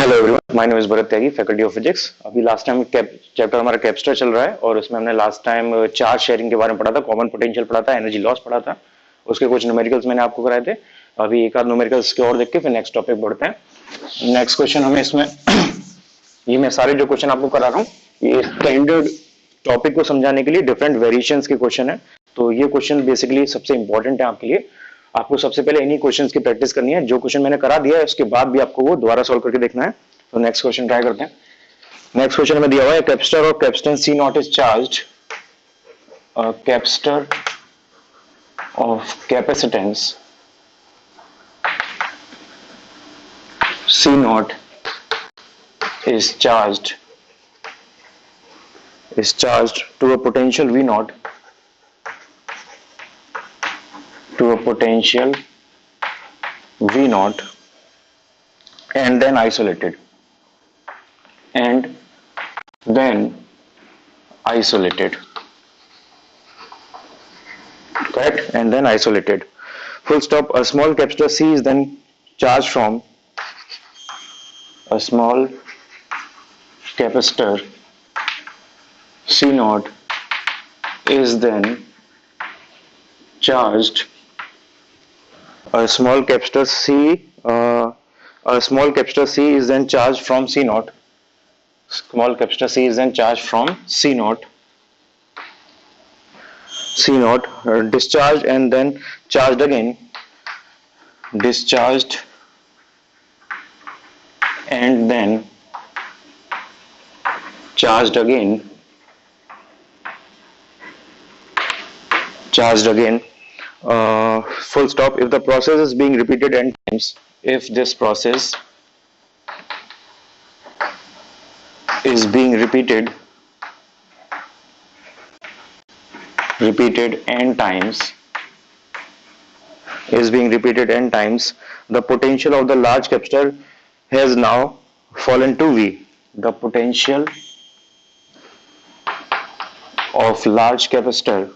Hello everyone, my name is Bharat Tyagi, faculty of physics. अभी last time chapter हमारा कैप्स्टर चल रहा है और उसमें हमने लास्ट टाइम चार्ज शेयरिंग के बारे में पढ़ा था, कॉमन पोटेंशियल पढ़ा था, एनर्जी लॉस पढ़ा था, उसके कुछ न्यूमेरिकल्स मैंने आपको कराए थे। अभी एक आध न्यूमेरिकल्स के और देख के फिर नेक्स्ट टॉपिक बढ़ते हैं। नेक्स्ट क्वेश्चन हमें इसमें ये मैं सारे जो क्वेश्चन आपको करा रहा हूँ ये स्टैंडर्ड टॉपिक को समझाने के लिए डिफरेंट वेरिएशंस के क्वेश्चन है। तो ये क्वेश्चन बेसिकली सबसे इंपॉर्टेंट है आपके लिए। आपको सबसे पहले इन्हीं क्वेश्चंस की प्रैक्टिस करनी है। जो क्वेश्चन मैंने करा दिया है उसके बाद भी आपको वो दोबारा सॉल्व करके देखना है। तो नेक्स्ट क्वेश्चन ट्राई करते हैं। नेक्स्ट क्वेश्चन में दिया हुआ है capacitor of capacitance C not is charged. Capacitor of capacitance C not is charged to a potential V naught and then isolated correct, and then isolated. Full stop. A small capacitor C is then charged from a small capacitor C naught is then charged. A small capacitor C is then charged from C naught. Small capacitor C is then charged from C naught. Discharged and then charged again. Discharged and then charged again. Full stop. If the process is being repeated n times, if this process is being repeated n times, the potential of the large capacitor has now fallen to V. The potential of large capacitor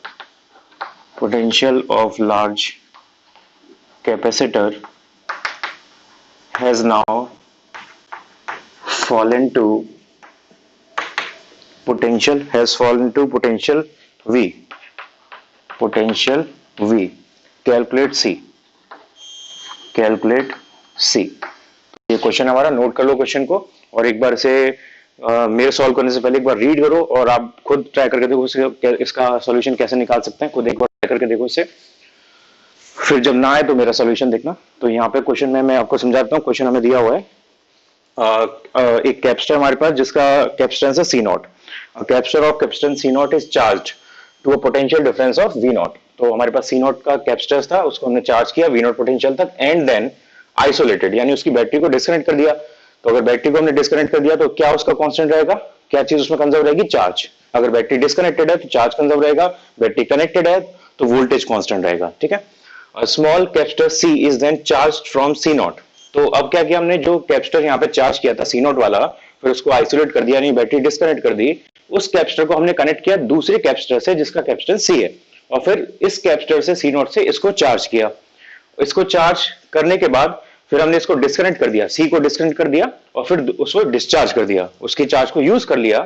has now fallen to potential V. Calculate C. ये question हमारा, note कर लो question को और एक बार इसे मेरे solve करने से पहले एक बार रीड करो और आप खुद ट्राई करके देखो इसका सॉल्यूशन कैसे निकाल सकते हैं। खुद एक बार ट्राई करके देखो इसे, फिर जब ना आए तो मेरा सॉल्यूशन देखना। तो यहाँ पे क्वेश्चन में मैं आपको समझाता हूँ। क्वेश्चन हमें दिया हुआ है एक कैपेसिटर हमारे पास जिसका कैपेसिटेंस है C not. Capacitor of capacitance C not is charged to a potential difference of V not. तो हमारे पास C नॉट का कैपेसिटर था, उसको हमने चार्ज किया V नॉट पोटेंशियल तक एंड देन आइसोलेटेड, यानी उसकी बैटरी को डिस्कनेक्ट कर दिया। तो अगर बैटरी को हमने डिस्कनेक्ट कर दिया तो क्या उसका कांस्टेंट रहेगा, क्या चीज उसमें कंजर्व रहेगी, चार्ज। अगर बैटरी डिस्कनेक्टेड है तो चार्ज कंजर्व रहेगा, बैटरी कनेक्टेड है तो वोल्टेज कांस्टेंट रहेगा। ठीक है। Small capacitor C is then charged from C not. तो अब क्या किया हमने, जो कैपेसिटर यहाँ पे चार्ज किया था C नॉट वाला, फिर उसको आइसोलेट कर दिया, यानी बैटरी डिस्कनेक्ट कर दी। उस कैपेसिटर को हमने कनेक्ट किया दूसरे कैपेसिटर से जिसका कैपेसिटेंस C है, और फिर इस कैपेसिटर से C नॉट से इसको चार्ज किया। इसको चार्ज करने के बाद फिर हमने इसको डिस्कनेक्ट कर दिया, C को डिस्कनेक्ट कर दिया और फिर उसको डिस्चार्ज कर दिया, उसकी चार्ज को यूज कर लिया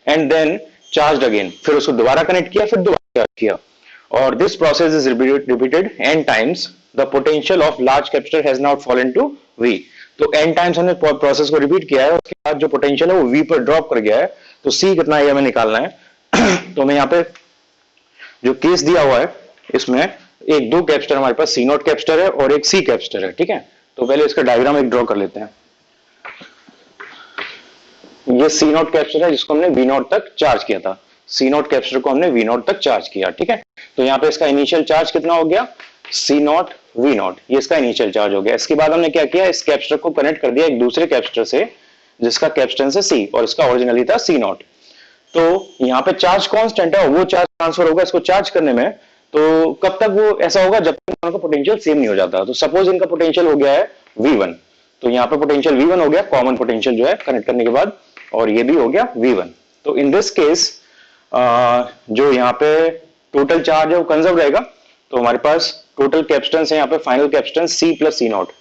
एंड देन चार्ज अगेन। फिर उसको दोबारा कनेक्ट किया, फिर दोबारा चार्ज किया, और this process is repeated n times. The potential of large capacitor has not fallen to V। तो n टाइम्स हमने प्रोसेस को रिपीट किया है, उसके बाद जो पोटेंशियल है वो V पर ड्रॉप कर गया है। तो C कितना है हमें निकालना है। तो मैं यहाँ पे जो केस दिया हुआ है इसमें एक दो कैपेसिटर हमारे पास C नॉट कैपेसिटर है और एक C कैपेसिटर है। ठीक है। तो पहले इसका डायग्राम एक ड्रॉ कर लेते हैं। ये C नॉट कैपेसिटर है जिसको हमने V नॉट तक चार्ज किया था। C नॉट कैपेसिटर को हमने V नॉट तक चार्ज किया। ठीक है। तो यहाँ पे इसका इनिशियल चार्ज कितना हो गया, C नॉट V नॉट, ये इसका इनिशियल चार्ज हो गया। इसके बाद हमने क्या किया, इस कैपेसिटर को कनेक्ट कर दिया एक दूसरे कैपेसिटर से जिसका कैपेसिटेंस है C और इसका ओरिजिनली था C नॉट। तो यहाँ पे चार्ज कांस्टेंट है, वो चार्ज ट्रांसफर होगा इसको चार्ज करने में। तो कब तक वो ऐसा होगा, जब तक दोनों का पोटेंशियल सेम नहीं हो जाता। तो सपोज इनका पोटेंशियल हो गया है V1, तो यहाँ पे पोटेंशियल V1 हो गया, कॉमन पोटेंशियल जो है कनेक्ट करने के बाद, और ये भी हो गया V1। तो इन दिस केस जो यहाँ पे टोटल चार्ज है वो कंजर्व रहेगा। तो हमारे पास टोटल कैपेसिटेंस है यहाँ पे, final capacitance C plus C not.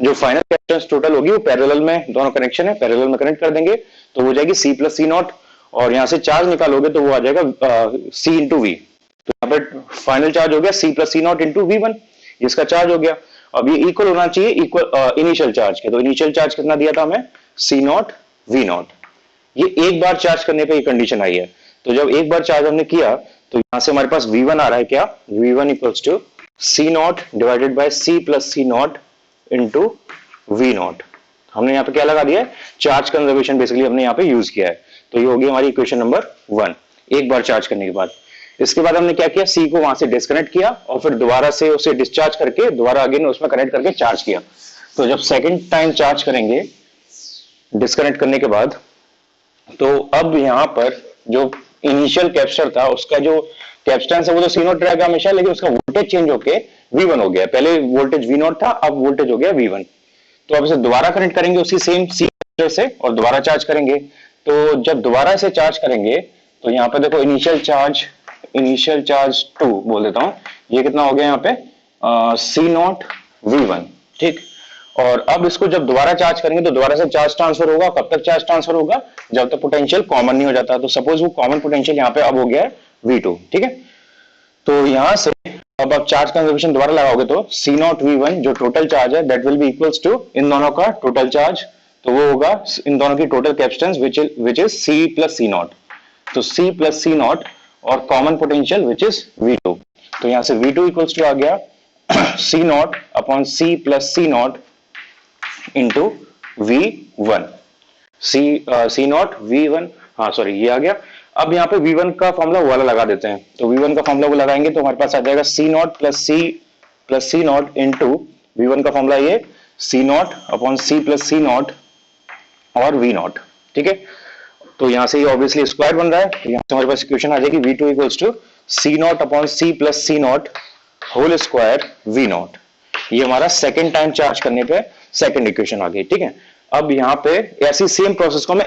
जो फाइनल कैपेसिटेंस टोटल होगी वो पैरेलल में, दोनों कनेक्शन है, पैरेलल में कनेक्ट कर देंगे तो हो जाएगी C प्लस सी नॉट, और यहां से चार्ज निकालोगे तो वो आ जाएगा C इंटू वी। तो यहाँ पे फाइनल चार्ज हो गया C plus C not into V1, इसका चार्ज हो गया। अब ये इक्वल होना चाहिए इक्वल इनिशियल चार्ज के, तो इनिशियल चार्ज कितना दिया था हमें, C नॉट V नॉट। ये एक बार चार्ज करने पे ये कंडीशन आई है, तो जब एक बार चार्ज हमने किया तो यहां से हमारे पास V1 आ रहा है, क्या V1 equals to C not divided by C plus C not into V not. हमने यहाँ पे क्या लगा दिया है, चार्ज कंजर्वेशन बेसिकली हमने यहाँ पे यूज किया है। तो ये होगी हमारी इक्वेशन नंबर 1, एक बार चार्ज करने के बाद। इसके बाद हमने क्या किया, C को वहां से डिस्कनेक्ट किया और फिर दोबारा से उसे डिस्चार्ज करके दोबारा अगेन उसमें कनेक्ट करके चार्ज किया। तो जब सेकेंड टाइम चार्ज करेंगे डिस्कनेक्ट करने के बाद, तो अब यहां पर जो इनिशियल कैपेसिटर था उसका जो कैपेसिटेंस है वो तो C नॉट रहेगा हमेशा, लेकिन उसका वोल्टेज चेंज होके V1 हो गया। पहले वोल्टेज V नॉट था, अब वोल्टेज हो गया V1। तो अब इसे दोबारा कनेक्ट करेंगे उसी सेम C कैपेसिटर से और दोबारा चार्ज करेंगे। तो जब दोबारा इसे चार्ज करेंगे तो यहाँ पे देखो इनिशियल चार्ज 2 बोल देता हूं, ये कितना हो गया यहाँ पे C नॉट V1, ठीक। और अब इसको जब दोबारा चार्ज करेंगे तो दोबारा से चार्ज ट्रांसफर होगा। कब तक चार्ज ट्रांसफर होगा, जब तक पोटेंशियल कॉमन नहीं हो जाता। तो सपोज वो कॉमन पोटेंशियल यहाँ पे अब हो गया है V2, ठीक है। तो यहां से अब आप चार्ज कंजर्वेशन दोबारा लगाओगे तो C नॉट V1 जो टोटल चार्ज है that will be equals to in दोनों का टोटल चार्ज, तो वो होगा इन दोनों की total capacitance which is C plus C not. तो C प्लस सी नॉट और common potential which is V2। तो यहां से V2 इक्वल्स टू आ गया C not upon C plus C not into V1, C not V1, हाँ sorry ये आ गया। अब यहाँ पे V1 का फॉर्मूला वाला लगा देते हैं, तो V1 का फॉर्मूला वो लगाएंगे तो हमारे पास आ जाएगा C not plus C not into V1 का फॉर्मूला ये C not upon C plus C not और V नॉट, ठीक है। तो यहां से ये ऑब्वियसली स्क्वायर बन रहा है, तो यहां से हमारे पास इक्वेशन आ जाएगी V2 equals to C not upon C plus C not whole square V not. ये हमारा सेकेंड टाइम चार्ज करने पे सेकेंड इक्वेशन आ गई, ठीक है। अब यहाँ पे ऐसी सेम प्रोसेस को हमें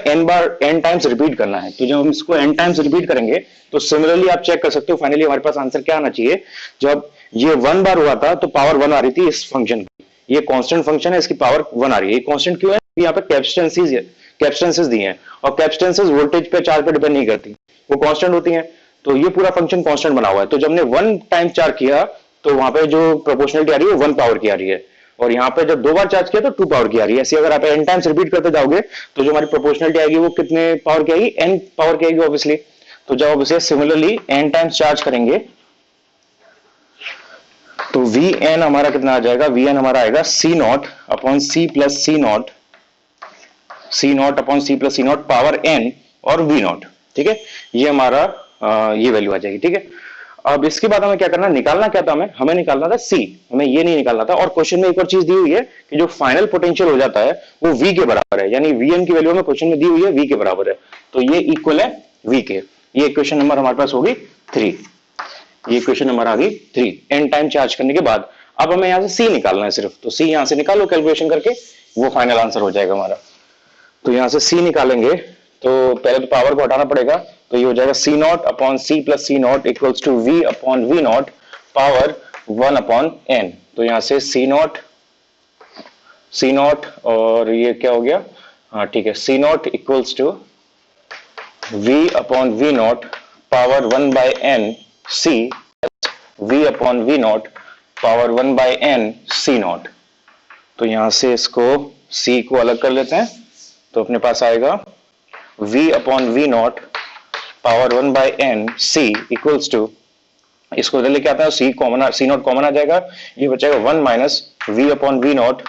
n टाइम्स रिपीट करना है। तो जब हम इसको n टाइम्स रिपीट करेंगे तो सिमिलरली आप चेक कर सकते हो फाइनली हमारे पास आंसर क्या आना चाहिए। जब ये 1 बार हुआ था तो पावर 1 आ रही थी इस फंक्शन की, ये कांस्टेंट फंक्शन है, इसकी पावर 1 आ रही है। ये कांस्टेंट क्यों है, यहाँ पे कैपेसिटेंसेस दी हैं और कैपेसिटेंसेस वोल्टेज पे चार्ज पे डिपेंड नहीं करती, वो कांस्टेंट होती हैं। तो ये पूरा फंक्शन कांस्टेंट बना हुआ है। तो जब हमने 1 टाइम चार्ज किया तो वहां पे जो प्रोपोर्शनलिटी आ रही है 1 पावर की आ रही है, और यहाँ पे जब 2 बार चार्ज किया तो 2 पावर की आ रही है। ऐसे अगर आप n टाइम्स रिपीट करते जाओगे तो जो हमारी प्रोपोर्शनलिटी आएगी वो कितने पावर की आएगी, n पावर की आएगी ऑब्वियसली। तो जब आप इसे सिमिलरली n टाइम्स चार्ज करेंगे तो Vn हमारा कितना आ जाएगा, Vn हमारा आएगा C not upon C plus C not, C not upon C plus C not power n और V नॉट, ठीक है। ये हमारा ये वैल्यू आ जाएगी, ठीक है। अब इसके बाद हमें क्या करना, निकालना क्या था, हमें निकालना था C, हमें ये नहीं निकालना था। और क्वेश्चन में एक और चीज दी हुई है कि जो फाइनल पोटेंशियल हो जाता है वो V के बराबर है, यानी Vn की वैल्यू हमें क्वेश्चन में दी हुई है V के बराबर है, तो ये इक्वल है V के। ये इक्वेशन नंबर हमारे पास होगी 3, ये इक्वेशन नंबर आ गई 3 n टाइम चार्ज करने के बाद। अब हमें यहां से C निकालना है सिर्फ, तो C यहां से निकालो कैलकुलेशन करके, वो फाइनल आंसर हो जाएगा हमारा। तो यहां से C निकालेंगे तो पहले तो पावर को हटाना पड़ेगा, तो ये हो जाएगा C not upon C plus C not equals to V upon V not power 1 upon n। तो यहां से C नॉट और ये क्या हो गया, हाँ ठीक है, C not equals to V upon V not power 1 by n C V upon V not power 1 by n C not. तो यहां से इसको C को अलग कर लेते हैं, तो अपने पास आएगा V upon V not power 1 by n C equals to, इसको इधर लेके आता है C नॉट कॉमन आ जाएगा, ये बचेगा 1 minus V upon V not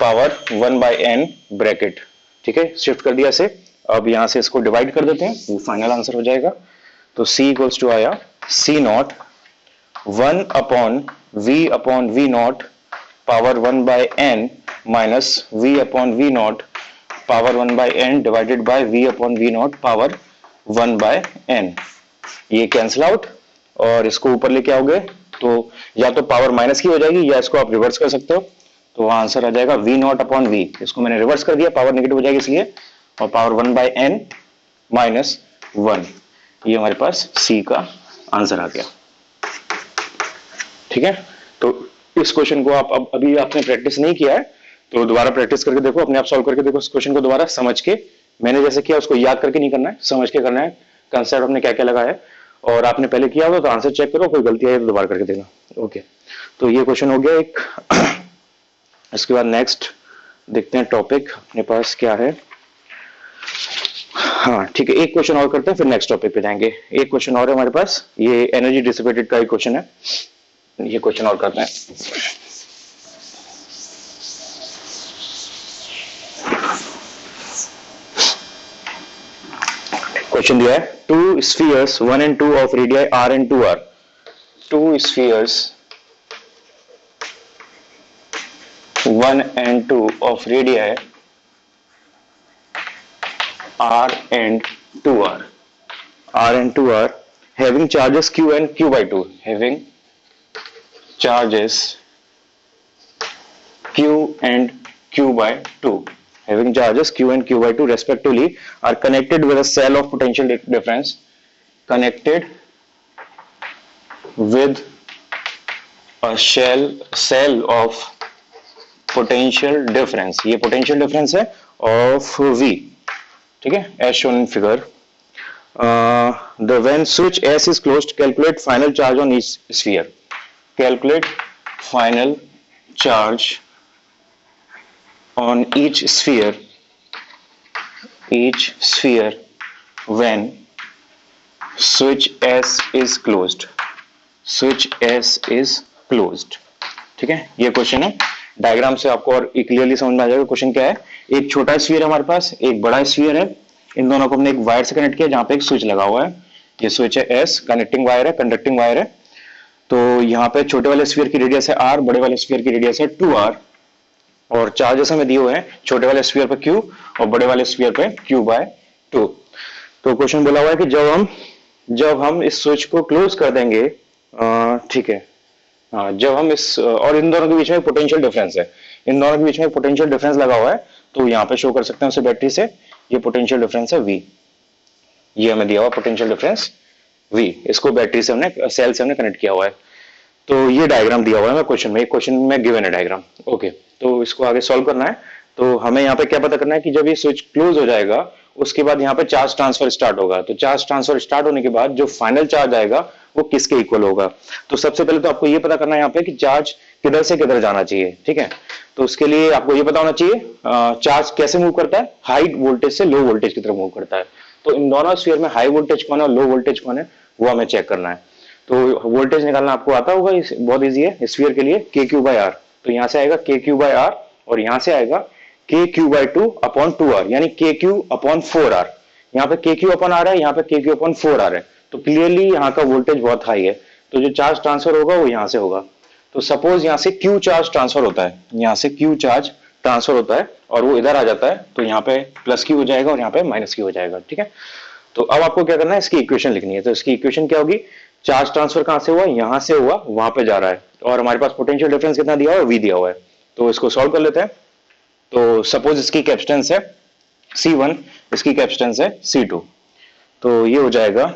power 1 by n bracket, ठीक है, शिफ्ट कर दिया इसे। अब यहां से इसको डिवाइड कर देते हैं, वो फाइनल आंसर हो जाएगा। तो C इक्वल्स टू आया C not 1 upon V not power 1 by n minus V upon V not power 1 by n divided by V upon V not power 1 by n। ये cancel out और इसको ऊपर लेके आओगे तो या तो पावर माइनस की हो जाएगी या इसको आप रिवर्स कर सकते हो, तो आंसर आ जाएगा V नॉट अपॉन V। इसको मैंने रिवर्स कर दिया, पावर नेगेटिव हो जाएगी इसलिए, और पावर 1 बाय n माइनस 1। ये हमारे पास C का आंसर आ गया, ठीक है। तो इस क्वेश्चन को आप अभी आपने प्रैक्टिस नहीं किया है तो दोबारा प्रैक्टिस करके देखो, अपने आप सॉल्व करके देखो इस क्वेश्चन को दोबारा समझ के। मैंने जैसे किया उसको याद करके नहीं करना है, समझ के करना है, कंसेप्ट आपने क्या क्या लगाया है, और आपने पहले किया होगा तो आंसर चेक करो, कोई गलती आई तो दोबारा करके देना। ओके, तो ये क्वेश्चन हो गया एक। इसके बाद नेक्स्ट देखते हैं टॉपिक अपने पास क्या है। हाँ ठीक है, एक क्वेश्चन और करते हैं फिर नेक्स्ट टॉपिक पे जाएंगे। एक क्वेश्चन और है हमारे पास, ये एनर्जी डिसिपेटेड का एक क्वेश्चन है, ये क्वेश्चन और करते हैं। क्वेश्चन दिया है, to spheres 1 and 2 of radii r and 2r, to spheres 1 and 2 of radii r and 2r, having charges q and q by 2, having charges q and q by 2, having charges q and q by 2 respectively, are connected with a cell of potential difference, connected with a cell of potential difference, ये potential difference है of v, ठीक है, as shown in figure. The when switch S is closed, calculate final charge on each sphere. Calculate final charge on each sphere when switch S is closed. Switch S is closed. ठीक है, ये question है। Diagram से आपको और clearly समझ में आ जाएगा क्वेश्चन क्या है। एक छोटा स्फीयर है हमारे पास, एक बड़ा स्फीयर है, इन दोनों को हमने एक वायर से कनेक्ट किया जहां पे एक स्विच लगा हुआ है। ये स्विच है एस, कनेक्टिंग वायर है, कंडक्टिंग वायर है। तो यहाँ पे छोटे वाले स्फीयर की रेडियस है आर, बड़े वाले स्फीयर की रेडियस है 2r, और चार्जेस हमें दिए हुए हैं छोटे वाले स्फीयर पे q और बड़े वाले स्फीयर पे q/2। तो क्वेश्चन बोला हुआ है कि जब हम इस स्विच को क्लोज कर देंगे, ठीक है, हाँ, जब हम इस, और इन दोनों के बीच में पोटेंशियल डिफरेंस है, इन दोनों के बीच में पोटेंशियल डिफरेंस लगा हुआ है, तो यहाँ पे शो कर सकते हैं उसे बैटरी से। ये पोटेंशियल डिफरेंस है V, ये हमें दिया हुआ पोटेंशियल डिफरेंस V, इसको बैटरी से हमने, सेल से हमने कनेक्ट किया हुआ है। तो ये डायग्राम दिया हुआ है क्वेश्चन में, एक क्वेश्चन में गिवन है डायग्राम। ओके, तो इसको आगे सॉल्व करना है। तो हमें यहाँ पे क्या पता करना है कि जब ये स्विच क्लोज हो जाएगा उसके बाद यहाँ पे चार्ज ट्रांसफर स्टार्ट होगा। तो चार्ज ट्रांसफर स्टार्ट होने के बाद जो फाइनल चार्ज आएगा वो किसके इक्वल होगा। तो सबसे पहले तो आपको ये पता करना है यहाँ पे कि चार्ज किधर से किधर जाना चाहिए, ठीक है। तो उसके लिए आपको ये पता होना चाहिए चार्ज कैसे मूव करता है, हाई वोल्टेज से लो वोल्टेज की तरफ मूव करता है। तो इन दोनों स्फीयर में हाई वोल्टेज कौन है और लो वोल्टेज कौन है वो हमें चेक करना है। तो वोल्टेज निकालना आपको आता होगा, बहुत ईजी है स्फीयर के लिए, KQ/R। तो यहाँ से आएगा KQ/R और यहाँ से आएगा KQ/2/2R, यानी KQ/4R। यहाँ पे KQ/R है, यहाँ पे KQ/4R है। तो क्लियरली यहाँ का वोल्टेज बहुत हाई है, तो जो चार्ज ट्रांसफर होगा वो यहाँ से होगा। तो सपोज यहाँ से Q चार्ज ट्रांसफर होता है, यहाँ से Q चार्ज ट्रांसफर होता है और वो इधर आ जाता है, तो यहाँ पे +Q हो जाएगा और यहाँ पे -Q हो जाएगा, ठीक है। तो अब आपको क्या करना है, इसकी इक्वेशन लिखनी है। तो इसकी इक्वेशन क्या होगी, चार्ज ट्रांसफर कहां से हुआ, यहां से हुआ, वहां पे जा रहा है, और हमारे पास पोटेंशियल डिफरेंस कितना दिया हुआ है, V दिया हुआ है। तो इसको सॉल्व कर लेते हैं। तो सपोज इसकी कैपेसिटेंस है C1, इसकी कैपेसिटेंस है C2, तो ये हो जाएगा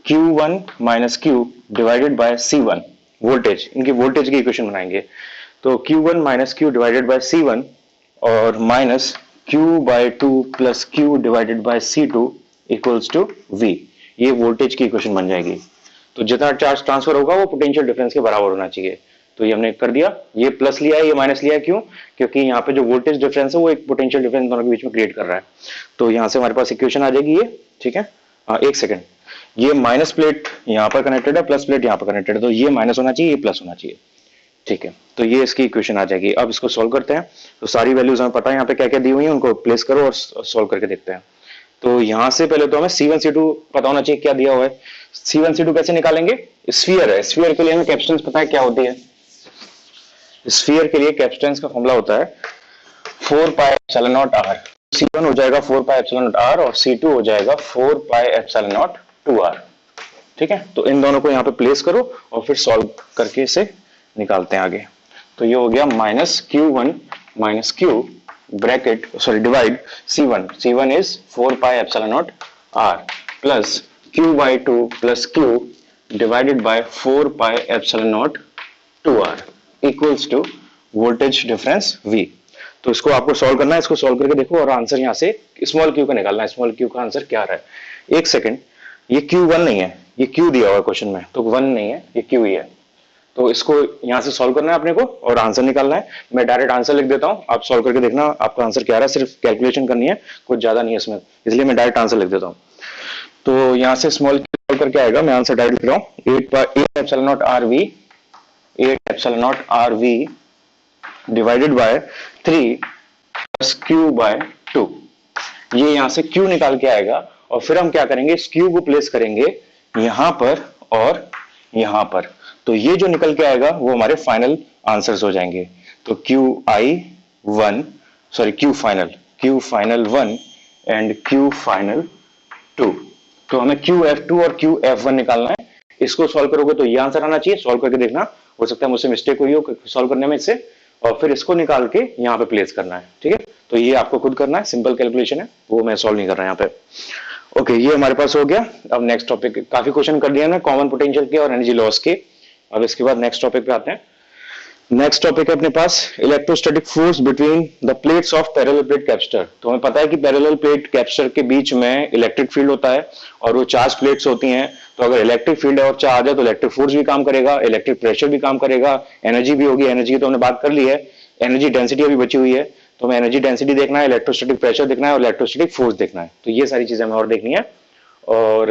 Q1 - Q divided by C1, voltage, इनकी वोल्टेज की इक्वेशन बनाएंगे। तो Q1 - Q divided by C1 और minus Q/2 + Q divided by C2 equals to V, ये वोल्टेज की इक्वेशन बन जाएगी। तो जितना चार्ज ट्रांसफर होगा वो पोटेंशियल डिफरेंस के बराबर होना चाहिए। तो ये हमने कर दिया, ये प्लस लिया है, ये माइनस लिया है, क्यों, क्योंकि यहाँ पे जो वोल्टेज डिफरेंस है वो एक पोटेंशियल डिफरेंस दोनों के बीच में क्रिएट कर रहा है। तो यहाँ से हमारे पास इक्वेशन आ जाएगी ये, ठीक है। एक सेकंड, ये माइनस प्लेट यहाँ पर कनेक्टेड है, प्लस प्लेट यहाँ पर कनेक्टेड है, तो ये माइनस होना चाहिए, ये प्लस होना चाहिए, ठीक है। तो ये इसकी इक्वेशन आ जाएगी। अब इसको सोल्व करते हैं। तो सारी वैल्यूज हमें पता है यहाँ पे क्या क्या दी हुई है, उनको प्लेस करो और सोल्व करके देखते हैं। तो यहां से पहले तो हमें C1 C2 पता होना चाहिए क्या दिया हुआ है। C1 C2 कैसे निकालेंगे, स्फीयर है, स्फीयर के लिए हमें कैपेसिटेंस पता है क्या होती है। स्फीयर के लिए कैपेसिटेंस का फॉर्मूला होता है 4πε0r। C1 हो जाएगा 4πε0r और C2 हो जाएगा 4πε02r, ठीक है। तो इन दोनों को यहाँ पे प्लेस करो और फिर सॉल्व करके इसे निकालते हैं आगे। तो ये हो गया -Q1 - Q bracket, sorry, divide C1 is 4πε0r plus Q/2 plus Q divided by 4πε02r equals to voltage difference V। तो इसको आपको सॉल्व करना है, इसको सॉल्व करके देखो और आंसर यहां से स्मॉल q का निकालना है। स्मॉल q का आंसर क्या आ रहा है, एक सेकंड, ये q1 नहीं है, ये q दिया हुआ है क्वेश्चन में, तो 1 नहीं है, ये q ही है। तो इसको यहां से सॉल्व करना है अपने को और आंसर निकालना है। मैं डायरेक्ट आंसर लिख देता हूं, आप सॉल्व करके देखना आपका आंसर क्या आ रहा है, सिर्फ कैलकुलेशन करनी है, कुछ ज्यादा नहीं है इसमें, इसलिए मैं डायरेक्ट आंसर लिख देता हूं। तो यहां से स्मॉल q करके आएगा, मैं आंसर डायरेक्ट लिख रहा हूं, 8 epsilon not rv, 8 epsilon not rv divided by 3 plus q by 2। ये यहां से q निकाल के आएगा और फिर हम क्या करेंगे, इस q को प्लेस करेंगे यहां पर और यहां पर, तो ये जो निकल के आएगा वो हमारे फाइनल आंसर्स हो जाएंगे। तो Q1 Q final 1 and Q final 2। तो हमें QF2 और QF1 निकालना है। इसको सॉल्व करोगे तो ये आंसर आना चाहिए, सॉल्व करके देखना, हो सकता है मुझसे मिस्टेक हुई हो सॉल्व करने में इससे, और फिर इसको निकाल के यहाँ पे प्लेस करना है। ठीक है, तो ये आपको खुद करना है, सिंपल कैलकुलेशन है, वो मैं सॉल्व नहीं कर रहा यहाँ पे। ओके, ये हमारे पास हो गया। अब नेक्स्ट टॉपिक, काफी क्वेश्चन कर दिया ना कॉमन पोटेंशियल के और एनर्जी लॉस के। अब इसके बाद नेक्स्ट टॉपिक पे आते हैं। नेक्स्ट टॉपिक है अपने पास electrostatic force between the plates of parallel plate capacitor. तो हमें पता है कि पैरेलल प्लेट कैपेसिटर के बीच में इलेक्ट्रिक फील्ड होता है और वो चार्ज प्लेट्स होती हैं। तो अगर इलेक्ट्रिक फील्ड है और चार्ज है तो इलेक्ट्रिक फोर्स भी काम करेगा, इलेक्ट्रिक प्रेशर भी काम करेगा, एनर्जी भी होगी। एनर्जी की तो हमने बात कर ली है, एनर्जी डेंसिटी अभी बची हुई है, तो हमें एनर्जी डेंसिटी देखना है, इलेक्ट्रोस्टैटिक प्रेशर देखना है और इलेक्ट्रोस्टैटिक फोर्स देखना है। तो ये सारी चीजें हमें और देखनी है, और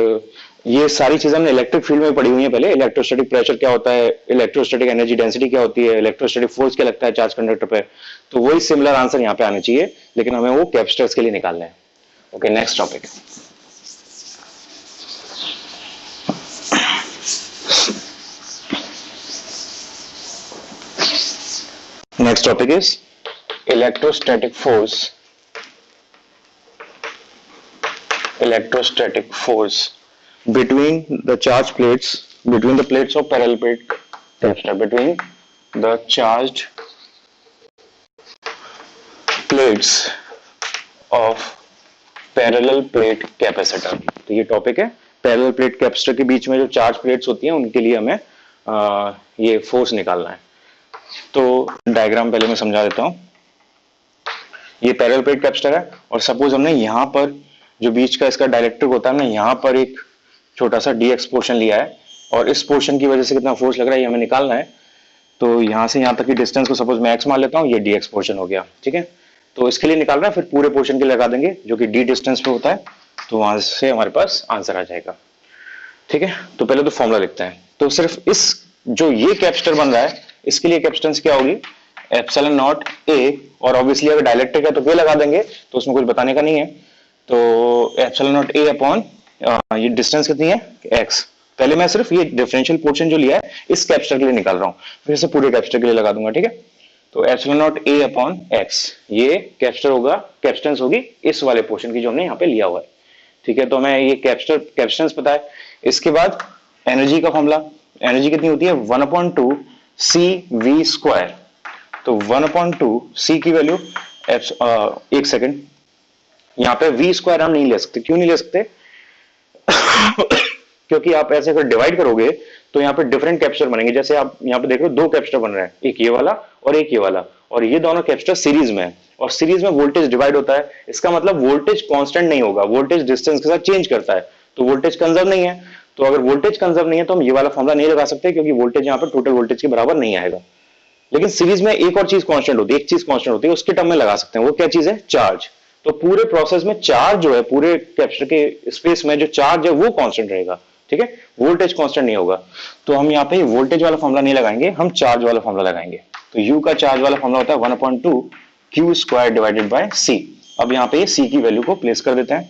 ये सारी चीजें हमने इलेक्ट्रिक फील्ड में पढ़ी हुई है पहले। इलेक्ट्रोस्टैटिक प्रेशर क्या होता है, इलेक्ट्रोस्टैटिक एनर्जी डेंसिटी क्या होती है, इलेक्ट्रोस्टैटिक फोर्स क्या लगता है चार्ज कंडक्टर पे। तो वही सिमिलर आंसर यहाँ पे आने चाहिए, लेकिन हमें वो कैपेसिटर्स के लिए निकालना है। Okay, next topic. Next topic is electrostatic force, electrostatic force between the charged plates, between the plates of parallel plate capacitor, between the charged plates of parallel plate capacitor। तो ये टॉपिक है, parallel plate capacitor के बीच में जो charge plates होती हैं उनके लिए हमें ये फोर्स निकालना है। तो डायग्राम पहले मैं समझा देता हूं। ये पैरेलल प्लेट कैपेसिटर है और सपोज हमने यहां पर जो बीच का इसका डाइलेक्ट्रिक होता है ना, यहाँ पर एक छोटा सा dx पोर्शन लिया है और इस पोर्शन की वजह से कितना फोर्स लग रहा है ये हमें निकालना है। तो यहाँ से यहाँ तक की डिस्टेंस को सपोज मैं x मान लेता हूँ, ये dx पोर्शन हो गया। ठीक है, तो इसके लिए निकालना है, फिर पूरे पोर्शन के लिए लगा देंगे जो कि d डिस्टेंस पे होता है, तो वहां से हमारे पास आंसर आ जाएगा। ठीक है, तो पहले तो फॉर्मूला लिखते हैं। तो सिर्फ इस जो ये कैपेसिटर बन रहा है इसके लिए कैपेसिटेंस क्या होगी, एप्सिलॉन नॉट a, और ऑब्वियसली अगर डाइलेक्ट्रिक है तो v लगा देंगे, तो उसमें कुछ बताने का नहीं है। तो एप्सिलॉन नॉट a अपॉन ये डिस्टेंस कितनी है x। पहले मैं सिर्फ ये डिफरेंशियल पोर्शन जो लिया है इस कैपेसिटर के लिए निकाल रहा हूं, फिर से पूरे कैपेसिटर के लिए लगा दूंगा। ठीक है, तो epsilon not a upon x, ये कैपेसिटर होगा, कैपेसिटेंस होगी इस वाले पोर्शन की जो हमने यहाँ पे लिया हुआ है। ठीक है, तो हमें ये कैपेसिटेंस पता है। इसके बाद एनर्जी का फॉर्मूला, एनर्जी कितनी होती है 1/2 CV²। तो 1/2 C की वैल्यू, एक सेकेंड, यहाँ पे v² हम नहीं ले सकते। क्यों नहीं ले सकते क्योंकि आप ऐसे अगर डिवाइड करोगे तो यहाँ पे डिफरेंट कैपेसिटर बनेंगे। जैसे आप यहाँ पे देख रहे हो दो कैपेसिटर बन रहे हैं, एक ये वाला और एक ये वाला, और ये दोनों कैपेसिटर सीरीज में है और सीरीज में वोल्टेज डिवाइड होता है। इसका मतलब वोल्टेज कांस्टेंट नहीं होगा, वोल्टेज डिस्टेंस के साथ चेंज करता है, तो वोल्टेज कंजर्व नहीं है। तो अगर वोल्टेज कंजर्व नहीं है तो हम ये वाला फॉर्मूला नहीं लगा सकते, क्योंकि वोल्टेज यहाँ पर टोटल वोल्टेज के बराबर नहीं आएगा। लेकिन सीरीज में एक और चीज कांस्टेंट होती है, एक चीज कांस्टेंट होती है, उसके टर्म में लगा सकते हैं। वो क्या चीज है, चार्ज। तो पूरे प्रोसेस में चार्ज जो है, पूरे कैपेसिटर के स्पेस में जो चार्ज है वो कांस्टेंट रहेगा। ठीक है, वोल्टेज कांस्टेंट नहीं होगा। तो हम यहाँ पे वोल्टेज वाला फॉर्मूला नहीं लगाएंगे, हम चार्ज वाला फॉर्मूला लगाएंगे। तो U का चार्ज वाला फॉर्मूला होता है 1/2 Q² डिवाइडेड बाय C। अब यहाँ पे C की वैल्यू को प्लेस कर देते हैं,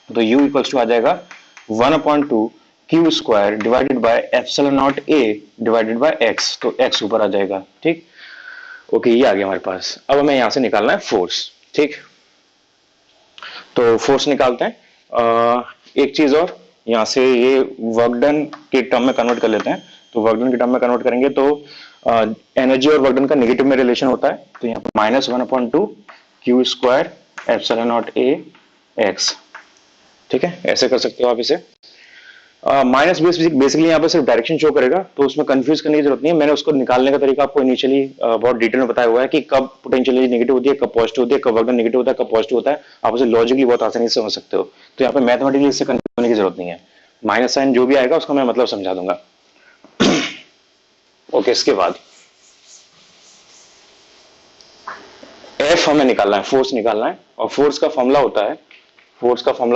तो U इक्वल्स टू आ जाएगा 1/2 Q² divided by epsilon not A divided by x। तो x ऊपर आ जाएगा। ठीक, ओके, ये आ गया हमारे पास। अब हमें यहाँ से निकालना है फोर्स। ठीक, तो फोर्स निकालते हैं। एक चीज और, यहां से ये वर्क डन के टर्म में कन्वर्ट कर लेते हैं। तो वर्क डन के टर्म में कन्वर्ट करेंगे तो एनर्जी और वर्क डन का नेगेटिव में रिलेशन होता है। तो यहाँ पर -1/2 Q² epsilon not A x। ठीक है, ऐसे कर सकते हो आप इसे। माइनस बेसिकली यहाँ पे सिर्फ डायरेक्शन शो करेगा, तो उसमें कंफ्यूज करने की जरूरत नहीं है। मैंने उसको निकालने का तरीका आपको इनिशियली बहुत डिटेल में बताया हुआ है कि कब पोटेंशियल एनर्जी नेगेटिव होती है, कब पॉजिटिव होती है, कब वर्क नेगेटिव होता है, कब पॉजिटिव होता है। आप उसे लॉजिकली बहुत आसानी से समझ सकते हो। तो यहाँ पे मैथमेटिकली इससे कंफ्यूज होने की जरूरत नहीं है। माइनस साइन जो भी आएगा उसका मैं मतलब समझा दूंगा। ओके, इसके बाद एफ हमें निकालना है, फोर्स निकालना है। और फोर्स का फॉर्मूला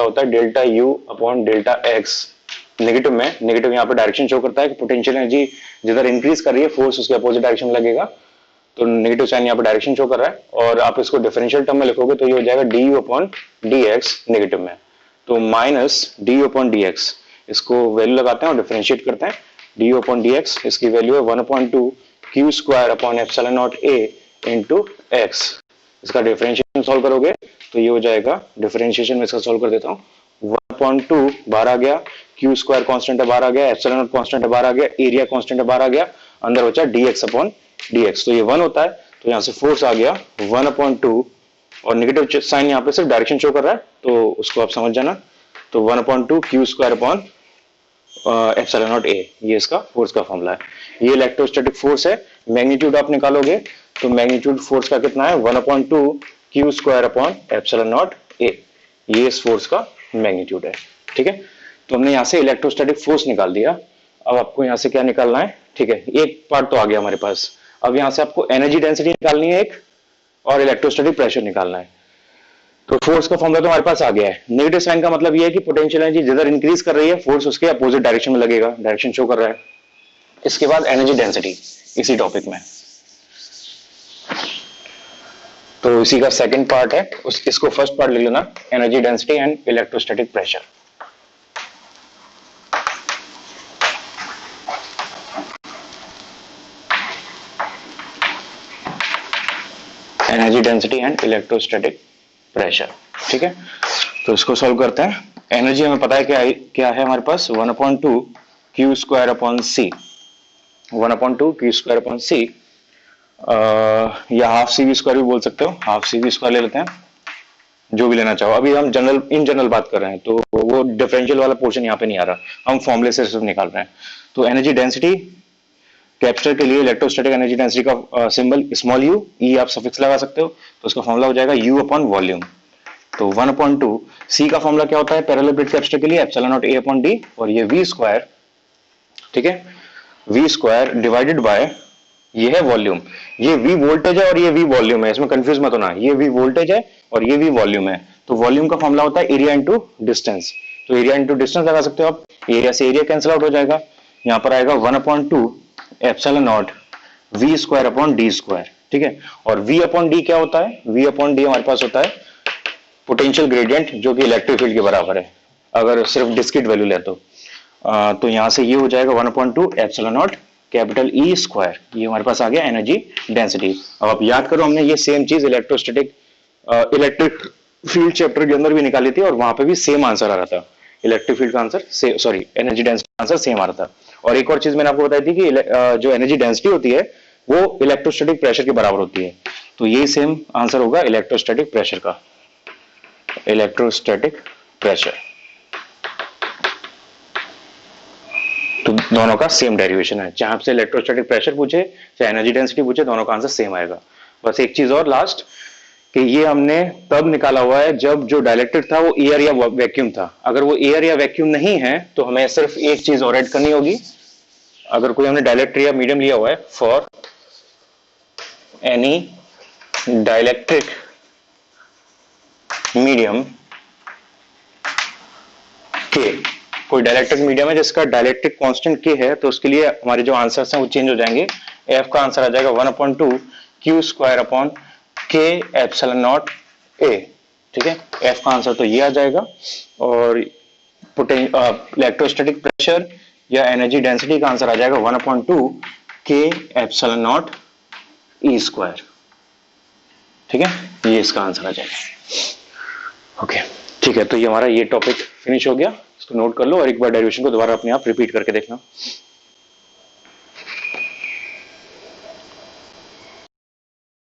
होता है delta U upon delta x. Negative में, नेगेटिव यहाँ पे डायरेक्शन शो करता है कि पोटेंशियल एनर्जी जिधर इंक्रीज कर रही है फोर्स उसके अपोजिट डायरेक्शन में लगेगा। तो नेगेटिव साइन यहाँ पे डायरेक्शन शो कर रहा है। और आप इसको डिफरेंशियल टर्म में लिखोगे तो ये हो जाएगा D you upon D x negative में, तो minus D you upon D x. इसको वैल्यू लगाते हैं और डिफरेंशिएट करते हैं। D you upon D x, इसकी वैल्यू है 1/2 Q square upon epsilon not a into x. इसका डिफरेंशिएशन सॉल्व करोगे तो ये हो जाएगा, डिफरेंशिएशन में इसका सॉल्व कर देता हूँ। 1/2 बाहर आ गया, क्यू स्क्वायर कांस्टेंट है बाहर आ गया, एप्सिलॉन नॉट कांस्टेंट है बाहर आ गया, एरिया कांस्टेंट है बाहर आ गया, अंदर बचा dx अपॉन dx। तो ये 1 होता है, तो यहाँ से फोर्स आ गया 1/2 और नेगेटिव साइन यहाँ पे सिर्फ डायरेक्शन शो कर रहा है, तो उसको आप समझ जाना। तो 1/2 Q square upon epsilon not a, ये इसका फोर्स का फॉर्मूला है। ये इलेक्ट्रोस्टैटिक फोर्स है। मैग्नीट्यूड आप निकालोगे तो मैग्नीट्यूड फोर्स का कितना है, 1/2 Q square upon epsilon not a. ये इस फोर्स का मैग्नीट्यूड है। ठीक है, तो हमने यहाँ से इलेक्ट्रोस्टैटिक फोर्स निकाल दिया। अब आपको यहाँ से क्या निकालना है, ठीक है, एक पार्ट तो आ गया हमारे पास। अब यहाँ से आपको एनर्जी डेंसिटी निकालनी है एक, और इलेक्ट्रोस्टैटिक प्रेशर निकालना है। तो फोर्स का फॉर्मूला तो हमारे पास आ गया है। नेगेटिव साइन का मतलब ये है कि पोटेंशियल एनर्जी जिधर इंक्रीज कर रही है फोर्स उसके अपोजिट डायरेक्शन में लगेगा, डायरेक्शन शो कर रहा है। इसके बाद एनर्जी डेंसिटी इसी टॉपिक में, तो इसी का सेकंड पार्ट है, इसको फर्स्ट पार्ट लिख लेना, energy density and electrostatic pressure. Energy density and electrostatic pressure. ठीक है, तो इसको सॉल्व करते हैं। एनर्जी हमें पता है क्या है हमारे पास, 1/2 क्यू स्क्वायर अपॉन सी, 1/2 क्यू स्क्वायर अपॉन सी, या हाफ सी वी स्क्वायर भी बोल सकते हो, हाफ सी वी स्क्वायर ले लेते हैं, जो भी लेना चाहो। अभी हम इन जनरल बात कर रहे हैं, तो वो डिफरेंशियल वाला पोर्शन यहाँ पे नहीं आ रहा, हम फॉर्मूले से सिर्फ निकाल रहे हैं। तो एनर्जी डेंसिटी कैपेसिटर के लिए इलेक्ट्रोस्टैटिक एनर्जी डेंसिटी का सिंबल स्मॉल यू, ई आप सफिक्स लगा सकते हो, तो उसका फॉर्मूला हो जाएगा यू अपॉन वॉल्यूम। तो 1/2 सी का फॉर्मूला क्या होता है पैरेलल प्लेट कैपेसिटर के लिए, epsilon not a upon D, और ये वी स्क्वायर, ठीक है, वी स्क्वायर डिवाइडेड बाय, ये है वॉल्यूम। ये वी वोल्टेज है और ये वी वॉल्यूम है, इसमें कंफ्यूज मत होना, ये वी वोल्टेज है और ये वी वॉल्यूम है। तो वॉल्यूम का फॉर्मूला होता है एरिया इंटू डिस्टेंस, तो एरिया इंटू डिस्टेंस लगा सकते हो आप, एरिया से एरिया कैंसिल आउट हो जाएगा, यहाँ पर आएगा 1/2 epsilon not V square upon D square. ठीक है, और वी अपॉन डी क्या होता है, वी अपॉन डी हमारे पास होता है पोटेंशियल ग्रेडियंट, जो कि इलेक्ट्रिक फील्ड के बराबर है अगर सिर्फ डिस्क्रीट वैल्यू ले तो यहां से ये हो जाएगा 1/2 epsilon not capital E square. ये हमारे पास आ गया एनर्जी डेंसिटी। अब आप याद करो, हमने ये सेम चीज इलेक्ट्रिक फील्ड चैप्टर के अंदर भी निकाली थी, और वहां पे भी सेम आंसर आ रहा था, इलेक्ट्रिक फील्ड का आंसर, सॉरी एनर्जी डेंसिटी का आंसर सेम आ रहा था। और एक और चीज मैंने आपको बताई थी कि जो एनर्जी डेंसिटी होती है वो इलेक्ट्रोस्टैटिक प्रेशर के बराबर होती है, तो ये सेम आंसर होगा इलेक्ट्रोस्टैटिक प्रेशर का, इलेक्ट्रोस्टैटिक प्रेशर। तो दोनों का सेम डेरिवेशन है, चाहे आपसे इलेक्ट्रोस्टैटिक प्रेशर पूछे चाहे एनर्जी डेंसिटी पूछे, दोनों का आंसर सेम आएगा। बस एक चीज और लास्ट, कि ये हमने तब निकाला हुआ है जब जो डाइलेक्ट्रिक था वो एयर या वैक्यूम था। अगर वो एयर या वैक्यूम नहीं है तो हमें सिर्फ एक चीज और ऐड करनी होगी। अगर कोई हमने डाइलेक्ट्रिक या मीडियम लिया हुआ है, फॉर एनी डाइलेक्ट्रिक मीडियम के, कोई डाइलेक्ट्रिक मीडियम है जिसका डाइलेक्ट्रिक कांस्टेंट के है, तो उसके लिए हमारे जो आंसर्स हैं वो चेंज हो जाएंगे। एफ का आंसर आ जाएगा 1/2 क्यू स्क्वायर अपॉन के एप्सिलॉन नॉट ए। ठीक है, एफ का आंसर तो ये आ जाएगा। और इलेक्ट्रोस्टैटिक प्रेशर या एनर्जी डेंसिटी का आंसर आ जाएगा 1/2 के एप्सिलॉन नॉट ई स्क्वायर। ठीक है, ये इसका आंसर आ जाएगा। ओके, ठीक है, तो ये हमारा ये टॉपिक फिनिश हो गया, इसको नोट कर लो और एक बार डेरिवेशन को दोबारा अपने आप रिपीट करके देखना।